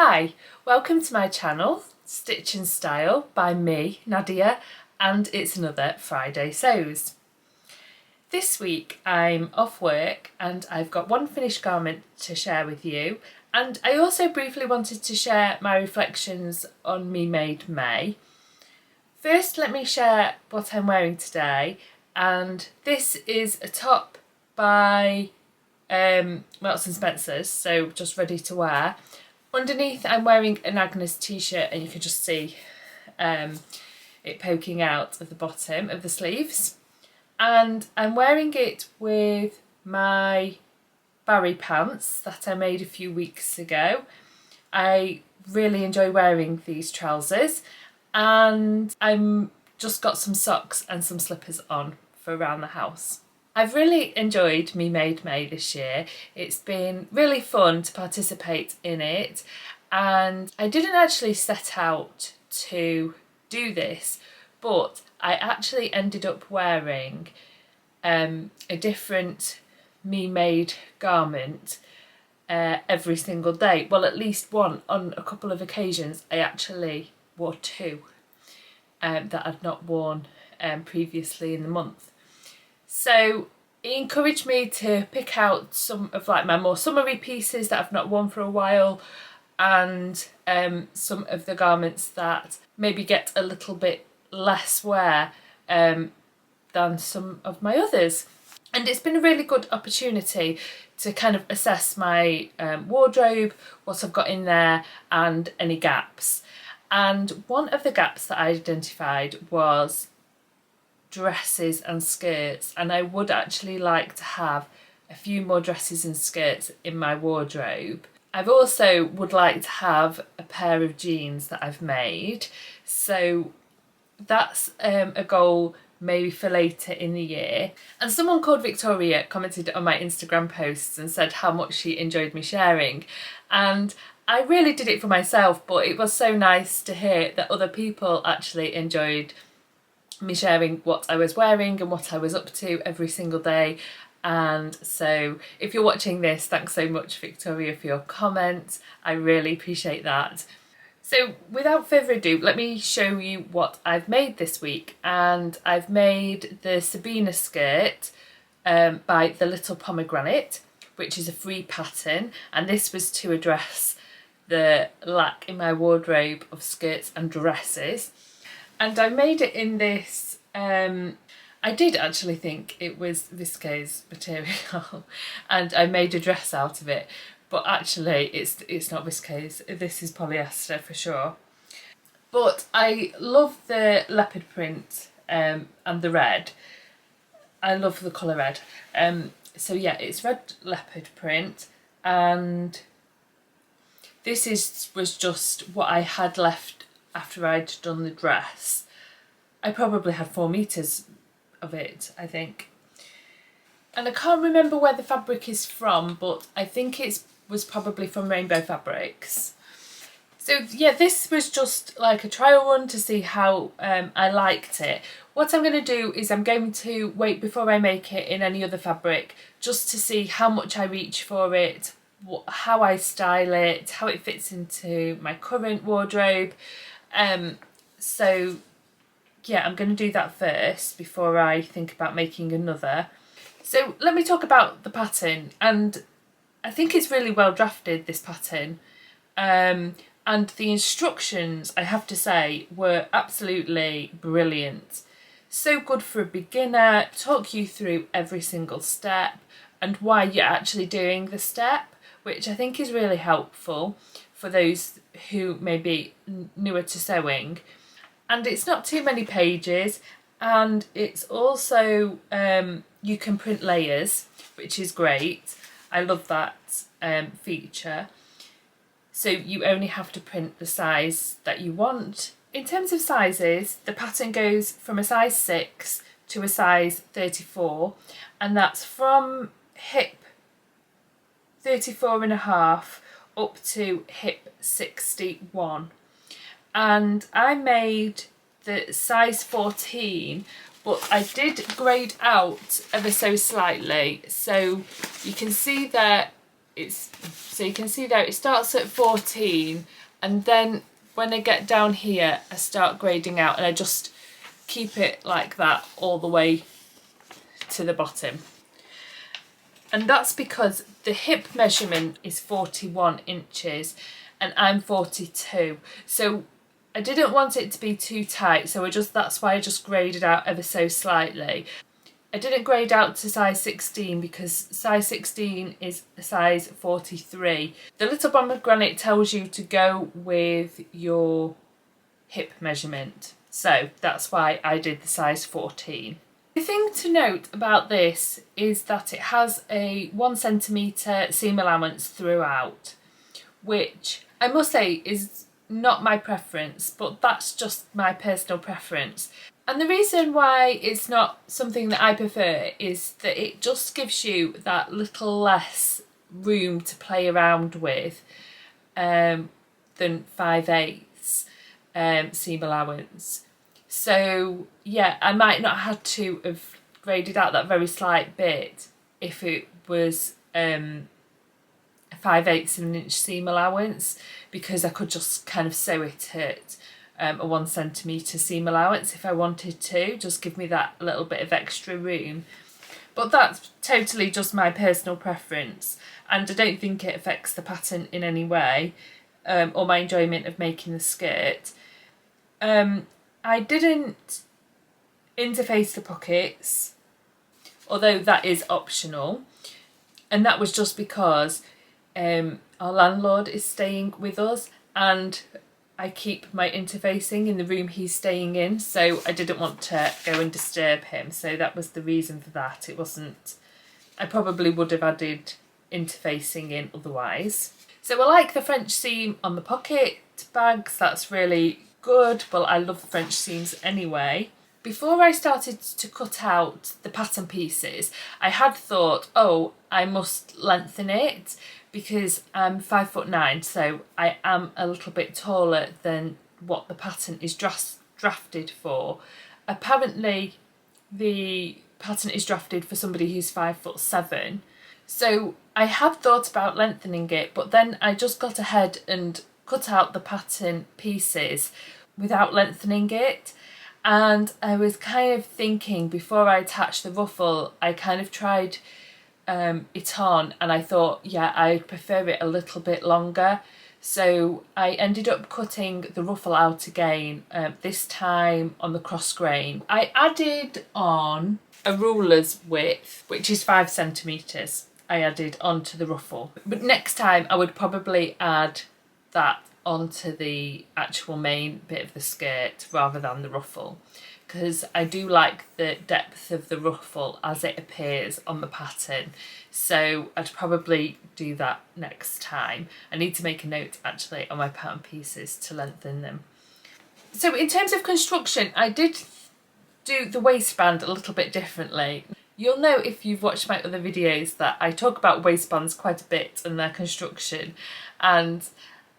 Hi, welcome to my channel, Stitch and Style by me, Nadia, and it's another Friday Sews. This week I'm off work and I've got one finished garment to share with you, and I also briefly wanted to share my reflections on Me Made May. First, let me share what I'm wearing today, and this is a top by Marks and Spencer's, so just ready to wear. Underneath I'm wearing an Agnes t-shirt, and you can just see it poking out of the bottom of the sleeves, and I'm wearing it with my Barry pants that I made a few weeks ago. I really enjoy wearing these trousers, and I'm just got some socks and some slippers on for around the house. I've really enjoyed Me Made May this year. It's been really fun to participate in it, and I didn't actually set out to do this, but I actually ended up wearing a different Me Made garment every single day. Well, at least one. On a couple of occasions I actually wore two that I'd not worn previously in the month. So it encouraged me to pick out some of my more summery pieces that I've not worn for a while, and some of the garments that maybe get a little bit less wear than some of my others. And it's been a really good opportunity to kind of assess my wardrobe, what I've got in there, and any gaps. And one of the gaps that I identified was dresses and skirts, and I would actually like to have a few more dresses and skirts in my wardrobe. I've also would like to have a pair of jeans that I've made, so that's a goal maybe for later in the year. And someone called Victoria commented on my Instagram posts and said how much she enjoyed me sharing, and I really did it for myself, but it was so nice to hear that other people actually enjoyed me sharing what I was wearing and what I was up to every single day. And so if you're watching this, thanks so much, Victoria, for your comment. I really appreciate that. So without further ado, let me show you what I've made this week. And I've made the Sabina Skirt by the Little Pomegranate, which is a free pattern, and this was to address the lack in my wardrobe of skirts and dresses. And I made it in this, I did actually think it was viscose material and I made a dress out of it, but actually it's not viscose, this is polyester for sure. But I love the leopard print and the red. I love the colour red. So yeah, it's red leopard print, and this was just what I had left after I'd done the dress. I probably had 4 meters of it, I think. And I can't remember where the fabric is from, but I think it was probably from Rainbow Fabrics. So yeah, this was just like a trial run to see how I liked it. What I'm going to do is I'm going to wait before I make it in any other fabric, just to see how much I reach for it, how I style it, how it fits into my current wardrobe. So yeah, I'm going to do that first before I think about making another. So let me talk about the pattern, and I think it's really well drafted, this pattern, and the instructions, I have to say, were absolutely brilliant. So good for a beginner, talk you through every single step and why you're actually doing the step, which I think is really helpful for those who may be newer to sewing. And it's not too many pages, and it's also you can print layers, which is great. I love that feature. So you only have to print the size that you want. In terms of sizes, the pattern goes from a size 6 to a size 34, and that's from hip 34.5 up to hip 61. And I made the size 14, but I did grade out ever so slightly, so you can see that so you can see there it starts at 14, and then when I get down here I start grading out, and I just keep it like that all the way to the bottom. And that's because the hip measurement is 41 inches and I'm 42, so I didn't want it to be too tight, so that's why I just graded out ever so slightly. I didn't grade out to size 16 because size 16 is a size 43. The Little Pomegranate tells you to go with your hip measurement, so that's why I did the size 14. The thing to note about this is that it has a 1 centimetre seam allowance throughout, which I must say is not my preference, but that's just my personal preference. And the reason why it's not something that I prefer is that it just gives you that little less room to play around with than 5/8 seam allowance. So yeah, I might not have to have graded out that very slight bit if it was 5/8 of an inch seam allowance, because I could just kind of sew it at a 1 centimetre seam allowance if I wanted to, just give me that little bit of extra room. But that's totally just my personal preference, and I don't think it affects the pattern in any way, or my enjoyment of making the skirt. I didn't interface the pockets, although that is optional, and that was just because our landlord is staying with us and I keep my interfacing in the room he's staying in, so I didn't want to go and disturb him, so that was the reason for that. It wasn't, I probably would have added interfacing in otherwise. So I like the French seam on the pocket bags, that's really good. Well, I love the French seams anyway. Before I started to cut out the pattern pieces, I had thought, oh, I must lengthen it because I'm 5'9", so I am a little bit taller than what the pattern is drafted for. Apparently the pattern is drafted for somebody who's 5'7", so I had thought about lengthening it, but then I just got ahead and cut out the pattern pieces without lengthening it. And I was kind of thinking, before I attached the ruffle, I kind of tried it on, and I thought, yeah, I'd prefer it a little bit longer. So I ended up cutting the ruffle out again, this time on the cross grain. I added on a ruler's width, which is 5 centimetres. I added onto the ruffle, but next time I would probably add that onto the actual main bit of the skirt rather than the ruffle, because I do like the depth of the ruffle as it appears on the pattern, so I'd probably do that next time. I need to make a note actually on my pattern pieces to lengthen them. So in terms of construction, I did do the waistband a little bit differently. You'll know if you've watched my other videos that I talk about waistbands quite a bit and their construction, and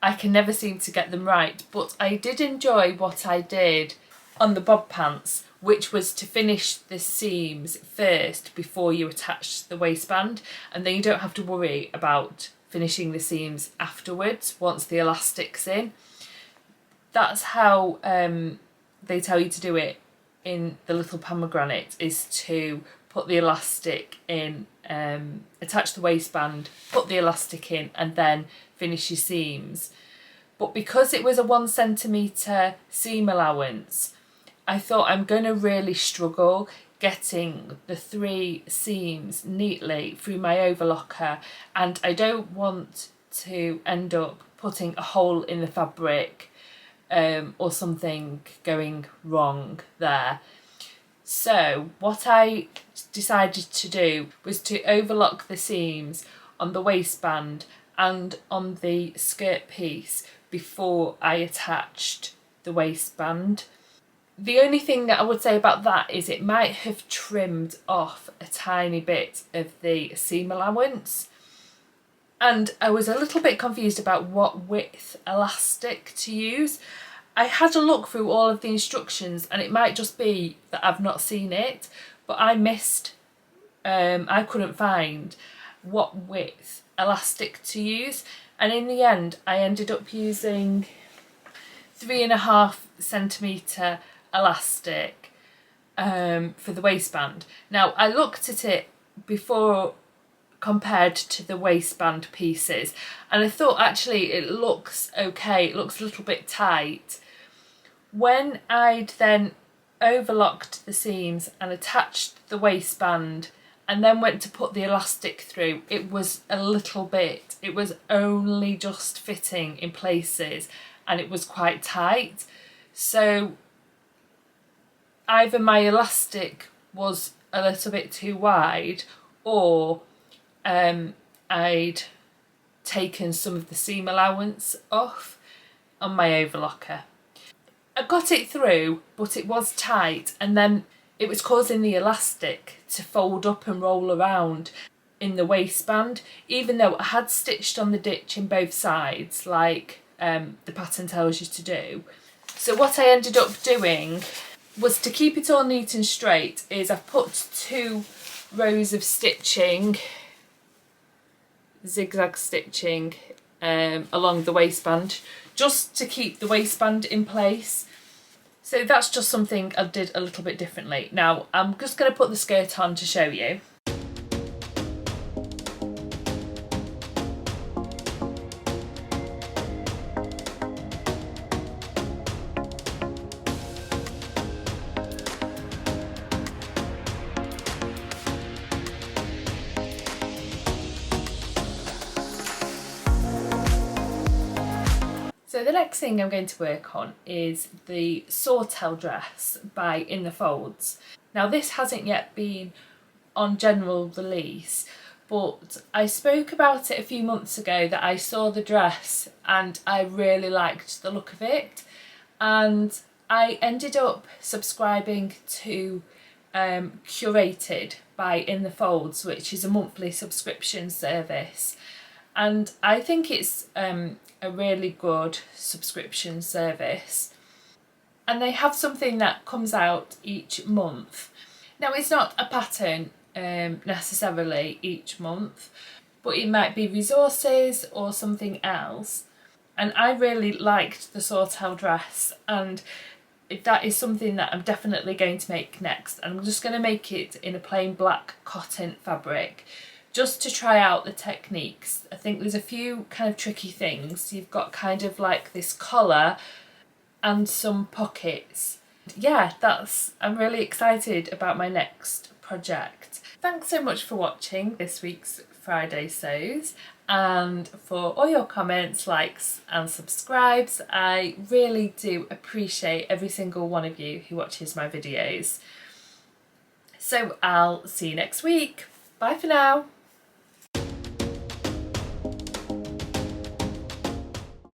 I can never seem to get them right, but I did enjoy what I did on the bob pants, which was to finish the seams first before you attach the waistband, and then you don't have to worry about finishing the seams afterwards once the elastic's in. That's how they tell you to do it in the Little Pomegranate, is to put the elastic in, attach the waistband, put the elastic in, and then finish your seams. But because it was a 1 centimetre seam allowance, I thought I'm going to really struggle getting the 3 seams neatly through my overlocker, and I don't want to end up putting a hole in the fabric or something going wrong there. So what I decided to do was to overlock the seams on the waistband and on the skirt piece before I attached the waistband. The only thing that I would say about that is it might have trimmed off a tiny bit of the seam allowance, and I was a little bit confused about what width elastic to use. I had a look through all of the instructions, and it might just be that I've not seen it, but I missed, I couldn't find what width elastic to use, and in the end I ended up using 3.5cm elastic for the waistband. Now I looked at it before compared to the waistband pieces, and I thought actually it looks okay, it looks a little bit tight. When I'd then overlocked the seams and attached the waistband and then went to put the elastic through, it was a little bit, it was only just fitting in places and it was quite tight. So either my elastic was a little bit too wide, or I'd taken some of the seam allowance off on my overlocker. I got it through, but it was tight, and then it was causing the elastic to fold up and roll around in the waistband, even though I had stitched on the ditch in both sides like the pattern tells you to do. So what I ended up doing was, to keep it all neat and straight, is I've put 2 rows of stitching, zigzag stitching along the waistband, just to keep the waistband in place. So that's just something I did a little bit differently. Now I'm just going to put the skirt on to show you. So the next thing I'm going to work on is the Sawtell dress by In the Folds. Now this hasn't yet been on general release, but I spoke about it a few months ago that I saw the dress and I really liked the look of it, and I ended up subscribing to Curated by In the Folds, which is a monthly subscription service, and I think it's a really good subscription service, and they have something that comes out each month. Now it's not a pattern necessarily each month, but it might be resources or something else, and I really liked the Sawtell dress, and that is something that I'm definitely going to make next, and I'm just going to make it in a plain black cotton fabric just to try out the techniques. I think there's a few kind of tricky things. You've got kind of like this collar and some pockets. Yeah, I'm really excited about my next project. Thanks so much for watching this week's Friday Sews, and for all your comments, likes and subscribes. I really do appreciate every single one of you who watches my videos. So I'll see you next week. Bye for now.